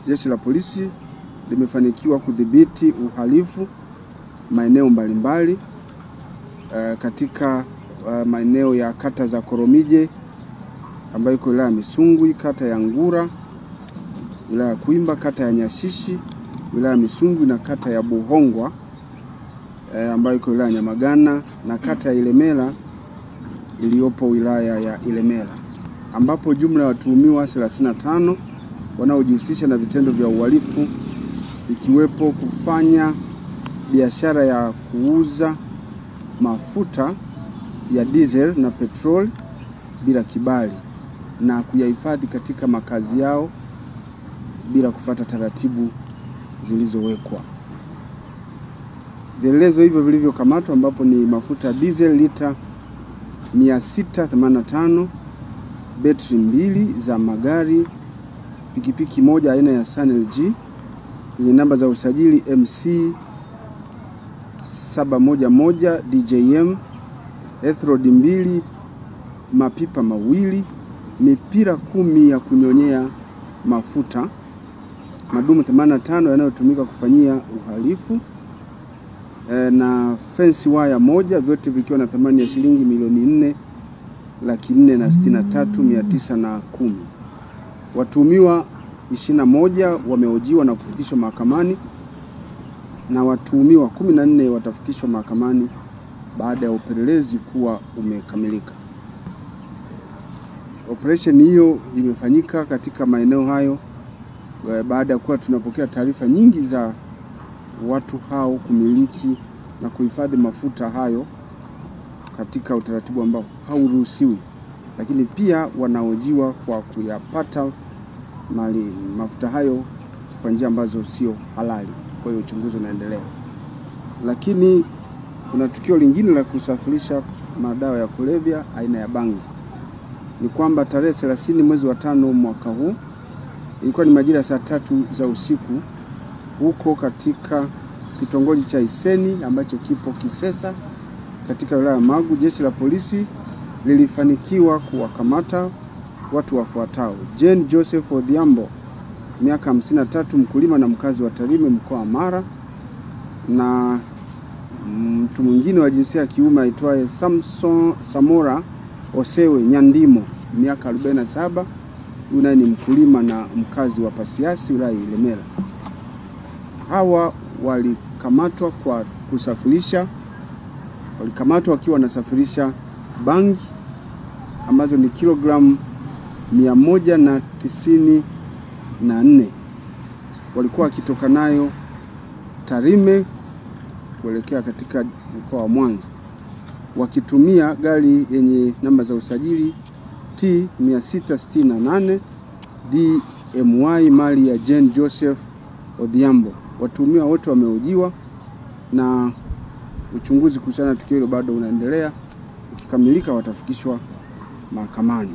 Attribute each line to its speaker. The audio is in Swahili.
Speaker 1: Jeshi la Polisi limefanikiwa kudhibiti uhalifu maeneo mbalimbali katika maeneo ya kata za Koromije ambayo iko wilaya ya Misungwi, kata ya Ngura, wilaya ya Kwimba, kata ya Nyashishi, wilaya ya Misungwi, na kata ya Buhongwa ambayo iko wilaya ya Nyamagana, na kata ya Ilemela iliyopo wilaya ya Ilemela, ambapo jumla ya watuhumiwa 35 wanaojihusisha na vitendo vya uhalifu ikiwepo kufanya biashara ya kuuza mafuta ya diesel na petrol bila kibali na kuyahifadhi katika makazi yao bila kufuata taratibu zilizowekwa. Vielelezo hivyo vilivyokamatwa ambapo ni mafuta diesel lita 685, betri 2 za magari, pikipiki moja aina ya Sanel G yenye namba za usajili MC 711 DJM, Ethrod 2, mapipa mawili, mipira 10 ya kunyonyea mafuta, madumu 85 yanayotumika kufanyia uhalifu, na fence wire moja, vyote vikiwa na thamani ya shilingi milioni 4,463,910. Watuhumiwa 21 wamehojiwa na kufikishwa mahakamani, na watuhumiwa 14 watafikishwa mahakamani baada ya upelelezi kuwa umekamilika. Operation hiyo imefanyika katika maeneo hayo baada ya kuwa tunapokea taarifa nyingi za watu hao kumiliki na kuhifadhi mafuta hayo katika utaratibu ambao hauruhusiwi, lakini pia wanahojiwa kwa kuyapata mafuta hayo kwa njia ambazo sio halali. Kwa hiyo uchunguzi unaendelea. Lakini kuna tukio lingine la kusafirisha madawa ya kulevya aina ya bangi. Ni kwamba tarehe 30 mwezi wa 5 mwaka huu, ilikuwa ni majira saa 3 za usiku, huko katika kitongoji cha Iseni ambacho kipo Kisesa katika wilaya ya Magu, Jeshi la Polisi lilifanikiwa kuwakamata watu wafuatao: Jane Joseph Odhiambo, miaka 53, mkulima na mkazi wa Tarime, mkoa wa Mara, na mtu mwingine wa jinsia ya kiume aitwaye Samora Osewe Nyandimo, miaka 47, yule ni mkulima na mkazi wa Pasiasi, wilaya ya Ilemela. Hawa walikamatwa kwa kusafirisha, walikamatwa wakiwa wanasafirisha bangi ambazo ni kilogramu 194. Walikuwa wakitoka nayo Tarime kuelekea katika mkoa wa Mwanza, wakitumia gari yenye namba za usajili T 668 DMY mali ya Jane Joseph Odhiambo. Watuhumiwa wote wamehojiwa na uchunguzi kuhusiana na tukio hilo bado unaendelea. Ukikamilika watafikishwa mahakamani.